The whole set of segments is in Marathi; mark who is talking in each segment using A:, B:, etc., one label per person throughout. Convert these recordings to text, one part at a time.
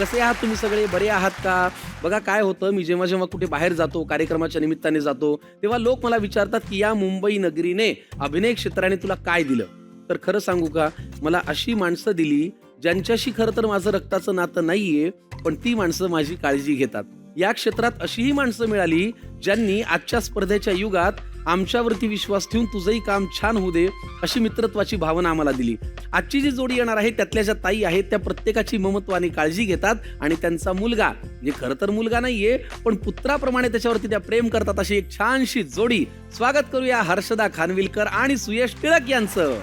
A: कसे आहात तुम्ही सगळे? बरे आहात का? बघा काय होतं, मी जेव्हा जेव्हा कुठे बाहेर जातो, कार्यक्रमाच्या निमित्ताने जातो, तेव्हा लोक मला विचारतात की या मुंबई नगरीने, अभिनय क्षेत्राने तुला काय दिलं? तर खरं सांगू का, मला अशी माणसं दिली ज्यांच्याशी खरं तर माझं रक्ताचं नातं नाहीये, पण ती माणसं माझी काळजी घेतात. या क्षेत्रात अशीही माणसं मिळाली ज्यांनी आजच्या स्पर्धेच्या युगात आमच्यावरती विश्वास ठेवून तुझंही काम छान होऊ दे अशी मित्रत्वाची भावना आम्हाला दिली. आजची जी जोडी येणार आहे त्यातल्या ज्या ताई आहेत त्या प्रत्येकाची ममत्वाने काळजी घेतात आणि त्यांचा मुलगा, म्हणजे खरं तर मुलगा नाहीये पण पुत्राप्रमाणे त्याच्यावरती त्या प्रेम करतात, अशी एक छानशी जोडी. स्वागत करूया हर्षदा खानविलकर आणि सुयश टिळक यांचं.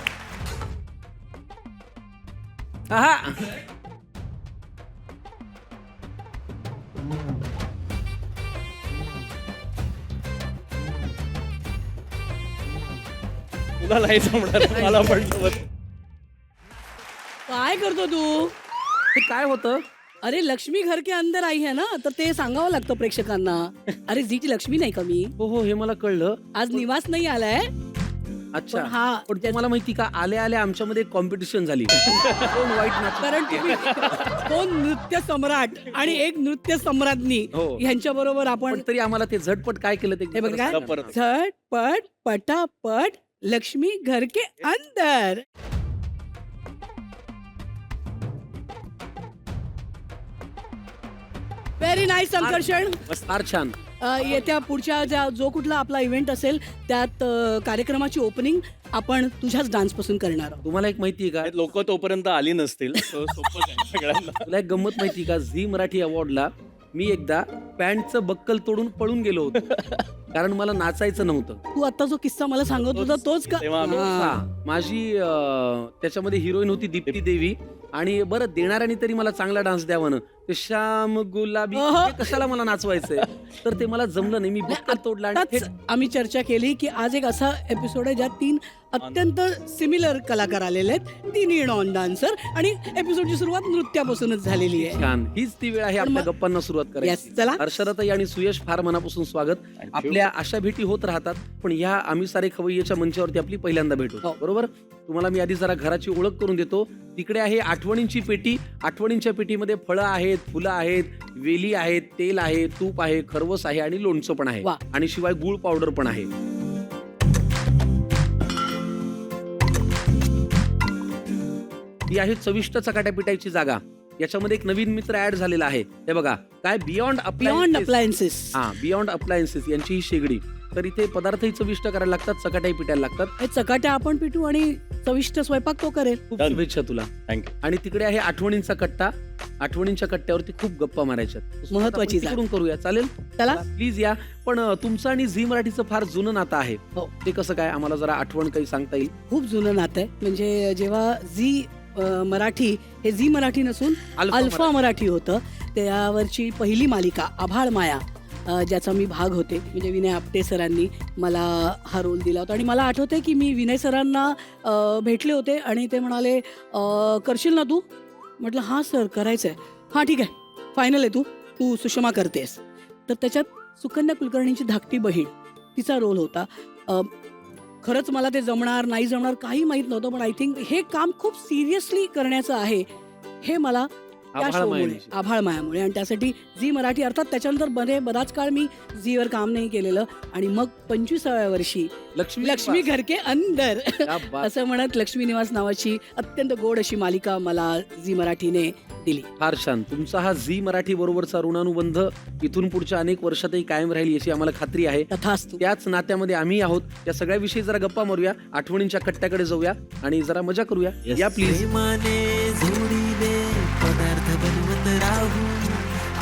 A: आहा.
B: तुला नाही जमणार, मला पण जमत.
C: काय करतो तू?
A: हे काय होतं?
C: अरे लक्ष्मी घर के अंदर आई है ना, तर ते सांगावं लागतं प्रेक्षकांना. अरे जीची लक्ष्मी नाही का मी?
A: हो हो, हे मला कळलं.
C: आज निवास नाही आलाय.
A: अच्छा,
C: पण हा,
A: पण तुम्हाला माहिती का, आल्या आल्या आमच्यामध्ये कॉम्पिटिशन झाली. कोण वाईट नाच.
C: कारण तुम्ही दोन नृत्य सम्राट आणि एक नृत्य सम्राज्ञी
A: हो.
C: यांच्या बरोबर आपण
A: पण तरी आम्हाला ते झटपट काय केलं ते
C: हे बघ काय
B: परत.
C: झटपट पटापट लक्ष्मी घर के अंदर. Very nice Sankarshan.
A: फार छान.
C: येत्या पुढच्या जो कुठला आपला इव्हेंट असेल त्यात कार्यक्रमाची ओपनिंग आपण तुझ्याच डान्स पासून करणार आहोत.
A: तुम्हाला एक माहितीये का,
B: लोक तोपर्यंत आली नसतील, so सोपं जाईल सगळ्यांना.
A: तुला एक गंमत माहिती का, झी मराठी अवॉर्डला मी एकदा पॅन्टचं बक्कल तोडून पळून गेलो होतो कारण मला नाचायचं नव्हतं.
C: तू आता जो किस्सा मला सांगत होता तोच का?
B: तेव्हा आम्ही-
C: हा.
A: हा, माझी त्याच्यामध्ये हिरोईन होती दीप्ती देवी आणि बरं देणाऱ्याने तरी मला चांगला डान्स द्यावा ना, ते श्याम गुलाबी
C: अहं.
A: हे कशाला मला नाचवायचंय, तर ते मला जमलं नाही. मी बक्कल तोडला आणि
C: आताच आम्ही चर्चा केली की आज एक असा एपिसोड आहे ज्यात तीन अत्यंत सिमिलर कलाकार आलेले आहेत, तिन्ही नॉन डान्सर, आणि एपिसोडची सुरुवात नृत्यापासूनच झालेली आहे.
A: छान. हीच ती वेळ आहे आपल्या
C: मग-
A: गप्पांना सुरुवात
C: Yes,
A: करायची.
C: चला.
A: हर्षदाताई आणि सुयश फार मनापासून स्वागत.
B: you.
A: आपल्या अशा भेटी होत राहतात, पण ह्या आम्ही सारे खवय्याच्या मंचावरती आपली पहिल्यांदा भेट होतो.
C: हो.
A: बरोबर. तुम्हाला मी आधी जरा घराची ओळख करून देतो. तिकडे आहे आठवणींची पेटी. आठवणींच्या पेटीमध्ये फळं आहेत, फुलं आहेत, वेली आहेत, तेल आहे, तूप आहे, खरवस आहे आणि लोणचं पण आहे
C: वा.
A: आणि शिवाय गुळ पावडर पण आहे. ही आहे चविष्ट चकाट्या पिटायची जागा. याच्यामध्ये एक नवीन मित्र ऍड झालेला आहे. हे बघा काय, बियॉन्ड
C: बियॉन्ड
A: अप्लायन्सेस.
C: अप्लायन्सेस.
A: हा, बियॉन्ड अप्लायन्सेस यांची ही शेगडी. तर इथे पदार्थही चविष्ट करायला लागतात, चकाट्याही पिटायला लागतात.
C: हे चकाट्या आपण पिटू आणि चविष्ट स्वयंपाक तो करेल.
A: खूप
B: Done.
A: शुभेच्छा तुला.
B: थँक्यू.
A: आणि तिकडे आहे आठवणींचा कट्टा. आठवणींच्या कट्ट्यावरती खूप गप्पा मारायच्या.
C: महत्त्वाची
A: आपण तिकडून करूया, चालेल?
C: चला.
A: प्लीज या. पण तुमचं आणि झी मराठीचं फार जुनं नातं आहे.
C: हो.
A: ते कसं काय, आम्हाला जरा आठवण काही सांगता येईल?
C: खूप जुनं नातं आहे. म्हणजे जेव्हा झी मराठी हे झी मराठी नसून अल्फा मराठी होतं, त्यावरची पहिली मालिका आभाळ माया, ज्याचा मी भाग होते, म्हणजे विनय आपटे सरांनी मला हा रोल दिला होता. आणि मला आठवतंय की मी विनय सरांना भेटले होते आणि ते म्हणाले, करशील ना तू? म्हटलं हां सर, करायचं आहे. हां ठीक आहे, फायनल आहे, तू तू सुषमा करतेस. तर त्याच्यात सुकन्या कुलकर्णींची धाकटी बहीण, तिचा रोल होता. खरंच मला ते जमणार नाही जमणार काही माहीत नव्हतं, पण आय थिंक हे काम खूप सिरियसली करण्याचं आहे हे मला त्या
A: आभाळ
C: शोमुळे,
A: मायाविषयी.
C: आभाळ मायामुळे, आणि त्यासाठी झी मराठी, अर्थात त्याच्यानंतर बराच काळ मी झीवर काम नाही केलेलं, आणि मग 25व्या वर्षी लक्ष्मी घर के अंदर
A: क्या बात.
C: असं म्हणत लक्ष्मी निवास नावाची अत्यंत गोड अशी मालिका मला झी मराठीने दिली.
A: फार छान. तुमचा हा झी मराठी बरोबरचा ऋणानुबंध इथून पुढच्या अनेक वर्षातही कायम राहील याची आम्हाला खात्री आहे.
C: तथास्तु.
A: त्याच नात्यामध्ये आम्ही आहोत. या सगळ्याविषयी जरा गप्पा मारूया, आठवणींच्या कट्ट्याकडे जाऊया आणि जरा मजा करूया. या प्लीज.
D: प्रेमाने जोडीले पदार्थ बनवत राहू,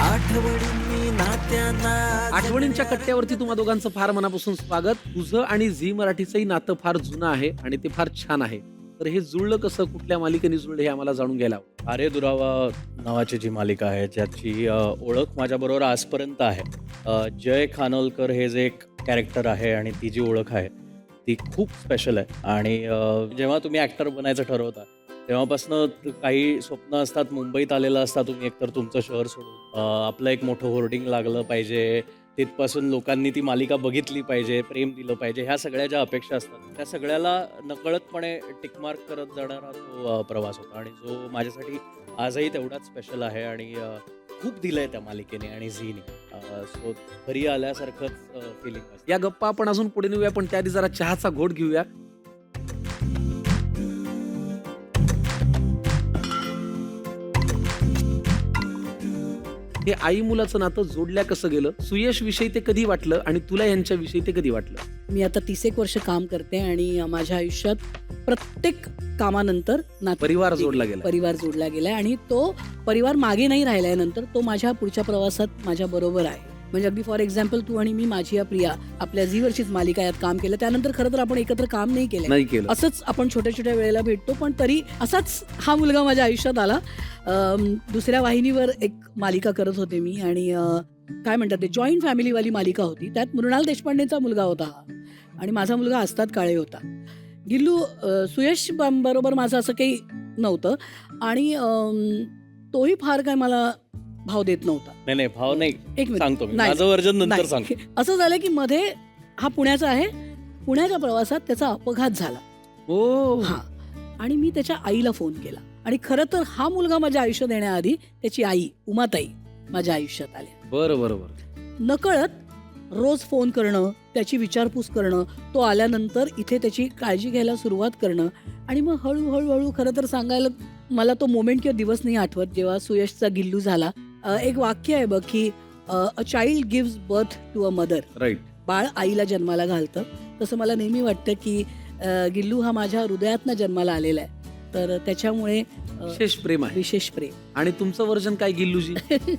D: आठवणींनी नात्यांना
A: आठवणींच्या कट्ट्यावरती तुम्हा दोघांचं फार मनापासून स्वागत. तुझं आणि झी मराठीचंही नातं फार जुनं आहे आणि ते फार छान आहे. तर हे जुळलं कसं, कुठल्या मालिकेने जुळलं हे आम्हाला जाणून घ्यायला हवं.
B: अरे दुरावा नावाची जी मालिका आहे, ज्याची ओळख माझ्याबरोबर आजपर्यंत आहे. जय खानोलकर हे जे एक कॅरेक्टर आहे आणि ती जी ओळख आहे ती खूप स्पेशल आहे. आणि जेव्हा तुम्ही ॲक्टर बनायचं ठरवता तेव्हापासून काही स्वप्न असतात, मुंबईत आलेलं असता तुम्ही एकतर तुमचं शहर सोडून, आपलं एक मोठं होर्डिंग लागलं पाहिजे, तिथपासून लोकांनी ती मालिका बघितली पाहिजे, प्रेम दिलं पाहिजे, ह्या सगळ्या ज्या अपेक्षा असतात त्या सगळ्याला नकळतपणे टिकमार्क करत जाणारा तो प्रवास होता. आणि जो माझ्यासाठी आजही तेवढाच स्पेशल आहे आणि खूप दिलंय त्या मालिकेने आणि झीने. सो घरी आल्यासारखंच फिलिंग असतं.
A: या गप्पा आपण अजून पुढे नेऊया, पण त्याआधी जरा चहाचा घोट घेऊया. हे आई मुलाचं नातं जोडल्या कसं गेलं? सुयश विषयी ते कधी वाटलं आणि तुला यांच्याविषयी ते कधी वाटलं?
C: मी आता 30 वर्ष काम करते आणि माझ्या आयुष्यात प्रत्येक कामानंतर
A: परिवार जोडला गेला.
C: परिवार जोडला गेलाय आणि तो परिवार मागे नाही राहिलाय. नंतर तो माझ्या पुढच्या प्रवासात माझ्या बरोबर आहे. म्हणजे अगदी फॉर एक्झाम्पल तू आणि मी, माझी या प्रिया, आपल्या झी वरचीच मालिका यात काम केलं. त्यानंतर खरं तर आपण एकत्र काम नाही केलं. असंच आपण छोट्या छोट्या वेळेला भेटतो, पण तरी असाच हा मुलगा माझ्या आयुष्यात आला. दुसऱ्या वाहिनीवर एक मालिका करत होते मी आणि काय म्हणतात ते जॉईंट फॅमिलीवाली मालिका होती. त्यात मृणाल देशपांडेचा मुलगा होता हा आणि माझा मुलगा आस्ताद काळे होता. गिल्लू सुयश बरोबर माझं असं काही नव्हतं आणि तोही फार काय मला भाव देत नव्हता.
B: नाही भाव नाही,
C: एक मिनिट
B: सांगतो मी.
C: नाही.
B: माझं वर्जन नंतर
C: नाही.
B: सांगतो.
C: असं झालं की मध्ये हा पुण्याचा आहे, पुण्याच्या प्रवासात त्याचा अपघात झाला.
A: ओ
C: हा आणि मी त्याच्या आईला फोन केला आणि खरं तर हा मुलगा माझ्या आयुष्यात येण्याआधी त्याची आई उमाताई माझ्या आयुष्यात आल्या.
A: बरोबर.
C: नकळत रोज फोन करणं, त्याची विचारपूस करणं, तो आल्यानंतर इथे त्याची काळजी घ्यायला सुरुवात करणं आणि मग हळूहळू खरं तर सांगायला मला तो मोमेंट किंवा दिवस नाही आठवत जेव्हा सुयशचा गिल्लू झाला. एक वाक्य आहे बघ की a child gives birth to a mother.
A: Right.
C: बाळ आईला जन्माला घालतं. तसं मला नेहमी वाटतं की गिल्लू हा माझ्या हृदयातनं जन्माला आलेला आहे. तर त्याच्यामुळे
A: विशेष प्रेम आहे.
C: विशेष प्रेम.
A: आणि तुमचं वर्जन काय गिल्लूजी?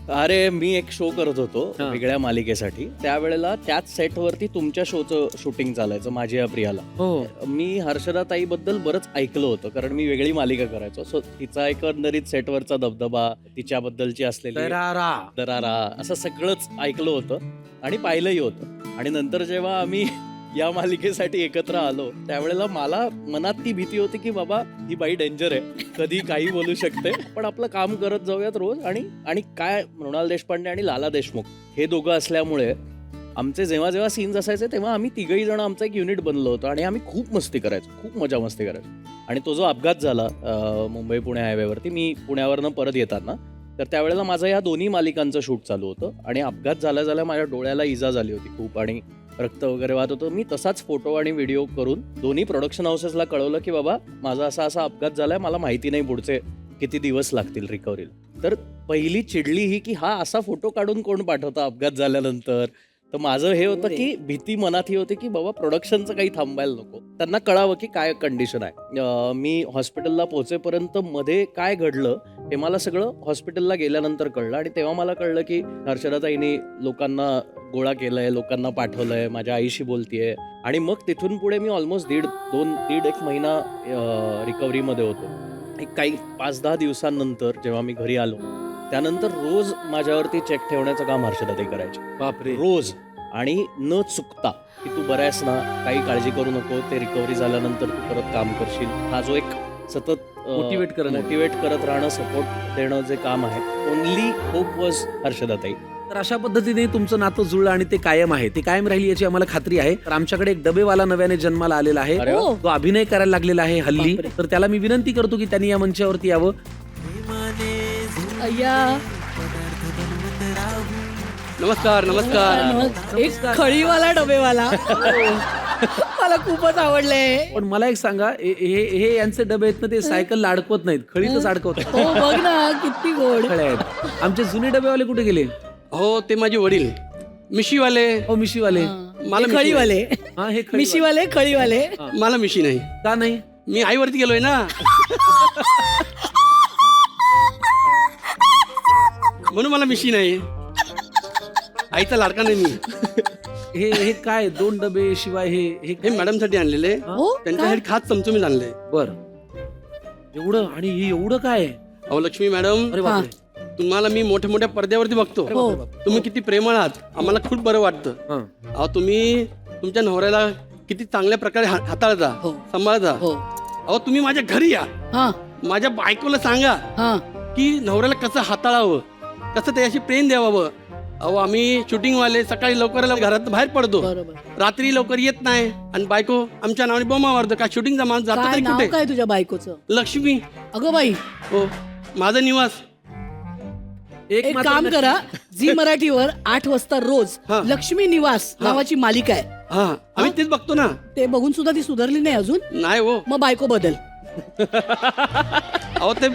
B: अरे मी एक शो करत होतो
A: हा.
B: वेगळ्या मालिकेसाठी. त्यावेळेला त्याच सेटवरती तुमच्या शोचं शूटिंग चालायचं माझी या प्रियाला.
A: हो.
B: मी हर्षदा ताईबद्दल बरंच ऐकलं होतं कारण मी वेगळी मालिका करायचो. सो तिचा एकंदरीत सेटवरचा दबदबा, तिच्याबद्दलची असलेली दरारा, असं सगळंच ऐकलं होतं आणि पाहिलंही होतं. आणि नंतर जेव्हा आम्ही या मालिकेसाठी एकत्र आलो त्यावेळेला मला मनात ती भीती होती की बाबा ही बाई डेंजर आहे, कधी काही बोलू शकते, पण आपलं काम करत जाऊयात रोज. आणि काय मृणाल देशपांडे आणि लाला देशमुख हे दोघं असल्यामुळे आमचे जेव्हा जेव्हा सीन्स असायचे तेव्हा आम्ही तिघही जण आमचं एक युनिट बनलो होतो आणि आम्ही खूप मस्ती करायचो, खूप मजा मस्ती करायचो. आणि तो जो अपघात झाला मुंबई पुणे हायवेवरती, मी पुण्यावरनं परत येताना, तर त्यावेळेला माझं या दोन्ही मालिकांचं शूट चालू होतं आणि अपघात झाल्या माझ्या डोळ्याला इजा झाली होती खूप आणि रक्त वगैरे वाहत होतं. मी तसाच फोटो आणि व्हिडिओ करून दोन्ही प्रोडक्शन हाऊसेसला कळवलं की बाबा माझा असा अपघात झालाय, मला माहिती नाही पुढचे किती दिवस लागतील रिकव्हरीला. तर पहिली चिडली ही की हा असा फोटो काढून कोण पाठवता अपघात झाल्यानंतर. तर माझं हे होतं की भीती मनात ही होती की बाबा प्रोडक्शनचं काही थांबायला नको, त्यांना कळावं की काय कंडिशन आहे. मी हॉस्पिटलला पोहोचेपर्यंत मध्ये काय घडलं हे मला सगळं हॉस्पिटलला गेल्यानंतर कळलं आणि तेव्हा मला कळलं की हर्षदाताईंनी लोकांना गोळा केलंय, लोकांना पाठवलंय, माझ्या आईशी बोलतीये. आणि मग तिथून पुढे मी ऑलमोस्ट दीड एक महिना रिकव्हरीमध्ये होतो. एक काही 5-10 दिवसांनंतर जेव्हा मी घरी आलो त्यानंतर रोज माझ्यावरती चेक ठेवण्याचं काम हर्षदाताई करायचे.
A: बापरे.
B: रोज. आणि न चुकता की तू बरा आहेस ना, काही काळजी करू नको, ते रिकव्हरी झाल्यानंतर तू परत काम करशील. हा जो एक सतत
A: मोटिवेट
B: करत राहणं, सपोर्ट देणं जे काम आहे, ओनली होप वॉज हर्षदाताई.
A: तर अशा पद्धतीने तुमचं नातं जुळलं आणि ते कायम आहे, ते कायम राहील याची आम्हाला खात्री आहे. तर आमच्याकडे एक डबेवाला नव्याने जन्माला आलेला आहे.
B: अरे वा.
A: तो अभिनय करायला लागलेला आहे हल्ली.
C: बापरे.
A: तर त्याला मी विनंती करतो की त्यांनी या मंचावरती यावं.
C: अय्या.
E: नमस्कार.
C: एक खळीवाला डबेवाला. मला खूपच आवडलंय.
A: पण मला एक सांगा, हे यांचे डबे आहेत ना, ते सायकलला अडकवत नाहीत, खळीतच अडकवतात.
C: हो बघ ना किती गोड.
A: खळे आहेत. आमचे जुने डबेवाले कुठे गेले?
E: हो, ते माझे वडील मिशीवाले.
A: हो, मिशीवाले.
E: मला मिशी
C: खळीवाले.
A: हा, हे खळीवाले.
C: मिशीवाले खळीवाले.
E: मला मिशी नाही.
A: का नाही?
E: मी आईवरती गेलोय ना, म्हणून मला मिशी नाही. आईचा लाडका नाही मी.
A: हे काय 2 डबे शिवाय हे
E: हे मॅडम साठी आणलेले,
C: हो
E: त्यांच्यासाठी खास चमचमीत आणले.
A: बर. एवढं? आणि हे एवढं काय?
E: अहो लक्ष्मी मॅडम,
A: अरे बापरे.
E: तुम्हाला मी मोठ्या मोठ्या पडद्यावरती बघतो.
C: हो.
E: तुम्ही किती प्रेमळ आहात, आम्हाला खूप बरं वाटतं.
A: हा.
E: अहो तुम्ही तुमच्या नवऱ्याला किती चांगल्या प्रकारे हाताळता,
C: हो.
E: सांभाळता.
C: हो.
E: अहो तुम्ही माझ्या घरी या,
C: हा
E: माझ्या बायकोला सांगा
C: हा
E: की नवऱ्याला कसं हाताळावं, कसं त्याच्याशी प्रेम द्यावं. अहो आम्ही शूटिंगवाले सकाळी लवकर घरात बाहेर पडतो,
C: बरोबर.
E: रात्री लवकर येत नाही आणि बायको आमच्या नावाने बोंबा मारतो का शूटिंगचा माणूस जातो
C: काय
E: तरी
C: नाव
E: कुठे.
C: काय तुझ्या बायकोचं?
E: लक्ष्मी.
C: अगं बाई.
E: हो, माझा निवास.
C: एक
A: मात्र
C: काम
A: नक्की-
C: करा, झी मराठीवर 8 वाजता रोज
E: हा.
C: लक्ष्मी निवास नावाची मालिका आहे.
E: हा आम्ही तेच बघतो ना.
C: ते बघून सुद्धा ती सुधारली नाही अजून.
E: नाही हो,
C: मग बायको बदल.
E: अहो ते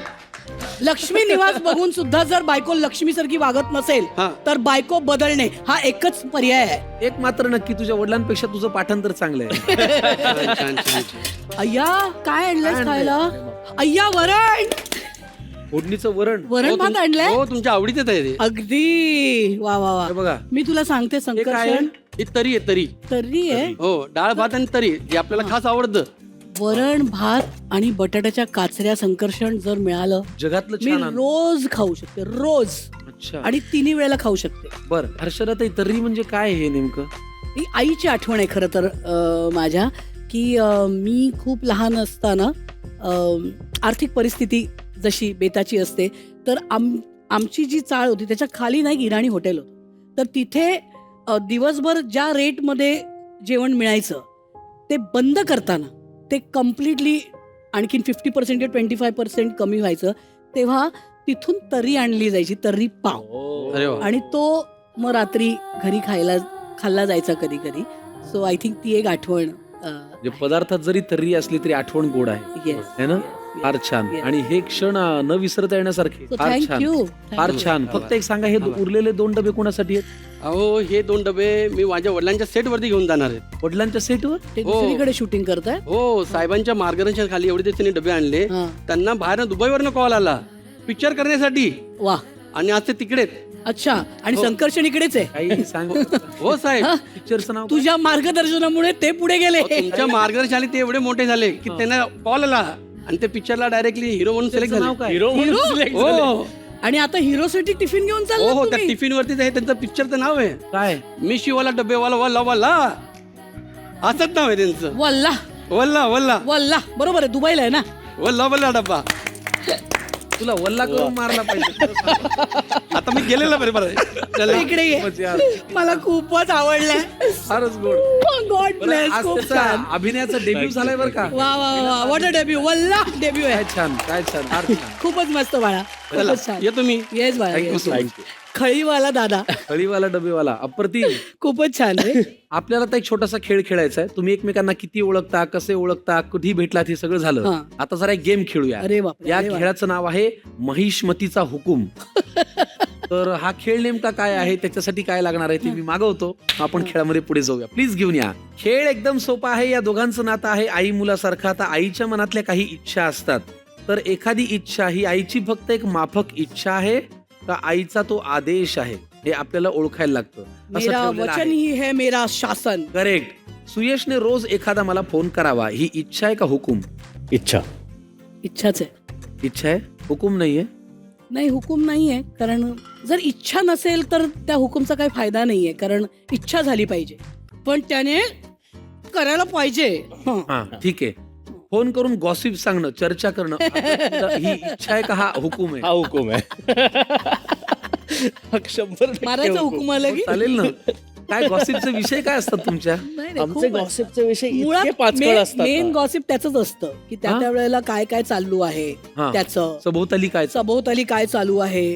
C: लक्ष्मी निवास बघून सुद्धा जर बायको लक्ष्मी सारखी वागत नसेल
E: हा.
C: तर बायको बदलणे हा एकच पर्याय आहे.
A: एक मात्र नक्की, तुझ्या वडिलांपेक्षा तुझं पाठांतर चांगलं आहे.
E: छान, छान, छान.
C: अय्या काय आणलंयस
A: काय
C: खायला? अय्या वरण
A: फोडणीचं वरण.
C: वरण भात आणलंय.
E: हो तुमच्या आवडीचंच आहे ते.
C: अगदी वा वा वा.
A: हे बघा,
C: मी तुला सांगते
A: हे काय आहे?
C: संकर्षण
E: ही तरी आहे तरी.
C: तर्री आहे.
E: हो डाळ भात आणि तरी जे आपल्याला खास आवडतं.
C: वरण भात आणि बटाट्याच्या काचऱ्या संकर्षण जर मिळालं
A: जगातलं
C: मी
A: छान अन्न.
C: रोज खाऊ शकते रोज.
A: अच्छा,
C: आणि 3 वेळेला खाऊ शकते.
A: बर हर्षदाताई, तर्री म्हणजे काय हे नेमकं?
C: ही आईची आठवण आहे खरं तर माझ्या, की मी खूप लहान असताना आर्थिक परिस्थिती जशी बेताची असते, तर आमची जी चाळ होती त्याच्या खाली ना एक इराणी हॉटेल होतं. तर तिथे दिवसभर ज्या रेटमध्ये जेवण मिळायचं ते बंद करताना ते कम्प्लिटली आणखीन 50% 25% कमी व्हायचं. तेव्हा तिथून तर्री आणली जायची, तर्री पाव.
E: अरे वा.
C: आणि तो मग रात्री घरी खाल्ला जायचा कधी कधी. सो आय थिंक ती एक आठवण.
A: म्हणजे पदार्थात जरी तर्री असली तरी आठवण गोड आहे,
C: येस.
A: है ना? फार छान.
C: Yes.
A: आणि हे क्षण न विसरता येण्यासारखे. फार छान,
C: थँक्यू.
A: फार छान. फक्त एक सांगा, हे उरलेले 2 डबे कोणासाठी आहेत?
E: अहो हे 2 डबे मी माझ्या वडिलांच्या सेट वरती घेऊन जाणार आहेत.
A: वडिलांच्या सेटवर?
C: ते
E: हो.
C: दुसरीकडे शूटिंग करताय.
E: हो साहेबांच्या मार्गदर्शन खाली एवढे दिवस त्यांनी डबे आणले.
C: हा.
E: त्यांना बाहेर दुबईवरनं कॉल आला पिक्चर करण्यासाठी,
C: वा
E: आणि आज ते तिकडेच.
C: अच्छा. आणि संकर्षण इकडेच आहे.
A: काही सांग.
E: हो साहेब.
A: पिक्चरचं नाव काय?
C: तुझ्या मार्गदर्शनामुळे ते पुढे गेले.
E: अहो, तुमच्या मार्गदर्शनाने ते एवढे मोठे झाले की त्यांना कॉल आला आणि ते पिक्चरला डायरेक्टली हिरो म्हणून सिलेक्ट
A: त्याचं नाव
E: झाले.
A: काय?
B: हिरो म्हणून
C: हिरो?
B: select झाले.
E: हो
C: आणि आता हिरोसाठी टिफिन घेऊन
E: हो
C: चालला
E: हो त्या
C: तुम्ही.
E: टिफिन वरतीच आहे त्यांचं पिक्चरचं नाव आहे.
A: काय?
E: मी शिवाला डबेवाला वल्ला वल्ला, असंच नाव आहे त्यांचं.
C: वल्ला
E: वल्ला वल्ला
C: वल्ला बरोबर आहे. दुबईला आहे ना.
E: वल्ला वल्ला डब्बा.
A: तुला वल्ला करून मारला पाहिजे.
E: आता मी गेलेला बरोबर आहे. चला.
C: इकडे ये.
A: खूपच यार,
C: मला खूपच आवडलंय.
A: फारच गोड.
C: गॉड
A: बरं,
C: ब्लेस.
A: आज
C: खूप
A: त्याचा
C: छान.
A: अभिनयाचा डेब्यू झालाय बरं का?
C: वा वा वा. What a debut. वल्ला डेब्यू आहे.
A: काय छान, काय छान, फार छान.
C: खूपच मस्त बाळा.
E: चला
C: खूपच छान.
E: येतो मी.
C: येस बाळा.
A: Thank you
C: yes.
A: so much.
C: खळीवाला दादा.
A: खळीवाला डबेवाला अप्रतिम.
C: खूपच छान रे.
A: आपल्याला आता एक छोटासा खेळ खेळायचा आहे. तुम्ही एकमेकांना किती ओळखता, कसे ओळखता, कुठे भेटलात, हे सगळं झालं.
C: हा.
A: आता जरा एक गेम खेळूया.
C: अरे बापरे,
A: या
C: अरे वा.
A: खेळाचं नाव आहे महिष्मतीचा हुकूम. तर हा खेळ नेमका काय आहे, त्याच्यासाठी काय लागणार आहे ते मी मागवतो. आपण खेळामध्ये पुढे जाऊया. प्लीज घेऊन या. खेळ एकदम सोपा आहे. या दोघांचं नातं आहे आई मुलासारखं. आता आईच्या मनातल्या काही इच्छा असतात, तर एखादी इच्छा ही आईची फक्त एक माफक इच्छा आहे का आईचा तो आदेश आहे, हे आपल्याला ओळखायला लागतं.
C: मेरा वचन ही है मेरा शासन.
A: करेक्ट. सुयशने रोज एखादा मला फोन करावा, ही इच्छा आहे का हुकूम?
B: इच्छा.
C: इच्छाच आहे.
A: इच्छा आहे, हुकूम नाहीये.
C: नाही हुकूम नाहीये. कारण जर इच्छा नसेल तर त्या हुकूमचा काही फायदा नाहीये. कारण इच्छा झाली पाहिजे, पण त्याने करायला पाहिजे. हं.
A: हा ठीक आहे. फोन करून गॉसिप सांगणं, चर्चा करणं, ही इच्छा आहे का हा हुकूम
B: हा
A: आहे?
B: हुकूम आहे. 100%
C: मारायचं
B: हुकूम.
C: हुकूम आलं की
A: चालेल ना? काय गॉसिपचे विषय काय असतात तुमच्या?
C: नाही, नाही,
B: आमचे
C: खूप आहे.
B: गॉसिपचे विषय
C: मुळात
B: इतके पाचकळ असतात
C: मेन
B: ना.
C: गॉसिप त्याच असतं की त्या
A: हा?
C: त्या वेळेला काय काय चालू आहे,
A: हा.
C: त्याचं
A: सभोवताली काय?
C: सभोवताली काय चालू आहे,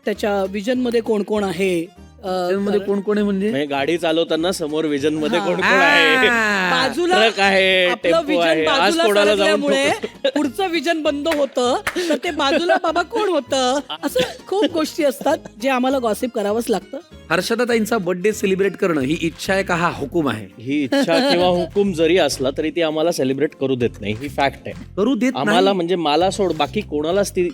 C: त्याच्या विजन मध्ये कोण कोण आहे,
A: मध्ये कोण कोण आहे म्हणजे?
B: म्हणजे गाडी चालवताना समोर विजन मध्ये
C: हा.
B: कोण कोण आहे,
C: बाजूला
B: ट्रक आहे,
C: आपलं
B: टेम्पो
C: विजन
B: आहे, आज
C: बाजूला
B: कोणाला जाऊन
C: सरकल्यामुळे पुढचं विजन बंद होतं, तर ते बाजूला बाबा कोण होतं, असं खूप गोष्टी असतात जे आम्हाला गॉसिप करावंच लागतं.
A: हर्षदाताईंचा बर्थडे सेलिब्रेट करणं ही इच्छा आहे का हा हुकूम आहे?
B: ही इच्छा किंवा हुकूम जरी असला तरी ती आम्हाला सेलिब्रेट करू देत नाही. ही फॅक्ट आहे.
A: करू देत
B: आम्हाला
A: नाही.
B: म्हणजे मला सोड बाकी कोणालाच ती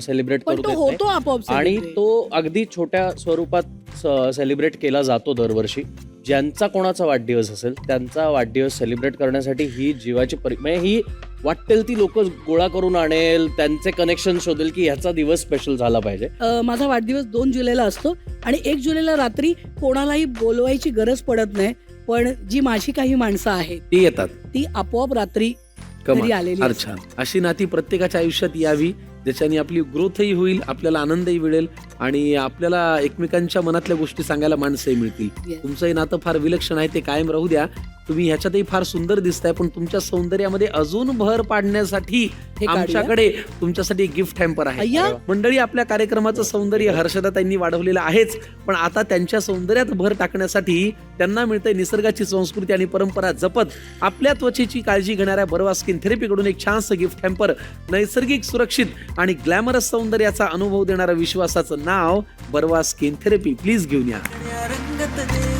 B: सेलिब्रेट
C: पण
B: करू
C: तो
B: देत
C: होतो
B: नाही.
C: आपोआप
B: आणि
C: celebrate.
B: तो अगदी छोट्या स्वरूपात सेलिब्रेट केला जातो दरवर्षी. ज्यांचा कोणाचा वाढदिवस असेल त्यांचा वाढदिवस सेलिब्रेट करण्यासाठी ही जीवाची म्हणजे ही वाटेल ती लोक गोळा करून आणेल, त्यांचे कनेक्शन शोधेल की ह्याचा दिवस स्पेशल झाला पाहिजे.
C: माझा वाढदिवस 2 जुलैला असतो आणि 1 जुलैला रात्री कोणालाही बोलवायची गरज पडत नाही, पण जी माझी काही माणसं आहेत
A: ती येतात.
C: ती आपोआप रात्री
A: कमाल.
C: घरी आलेली
A: फार
C: असतात.
A: छान. अशी नाती प्रत्येकाच्या आयुष्यात यावी, ज्याच्याने आपली ग्रोथही होईल, आपल्याला आनंदही मिळेल आणि आपल्याला एकमेकांच्या मनातल्या गोष्टी सांगायला माणसंही मिळतील.
C: Yes.
A: तुमचंही नातं फार विलक्षण आहे, ते कायम राहू द्या. तुम्ही ह्याच्यातही फार सुंदर दिसताय, पण तुमच्या सौंदर्यामध्ये अजून भर पाडण्यासाठी
C: हे काढूया.
A: आमच्याकडे तुमच्यासाठी गिफ्ट हॅम्पर आहे.
C: अय्या.
A: मंडळी, आपल्या कार्यक्रमाचं सौंदर्य हर्षदाताईंनी वाढवलेलं आहेच, पण आता त्यांच्या सौंदर्यात भर टाकण्यासाठी त्यांना मिळतंय निसर्गाची संस्कृती आणि परंपरा जपत आपल्या त्वचेची काळजी घेणाऱ्या बर्वा स्किन थेरपीकडून एक छानसं गिफ्ट हॅम्पर. नैसर्गिक, सुरक्षित आणि ग्लॅमरस सौंदर्याचा अनुभव देणारं विश्वासाचं नाव बर्वा स्किन थेरपी. प्लीज घेऊन या.
D: रंगत दे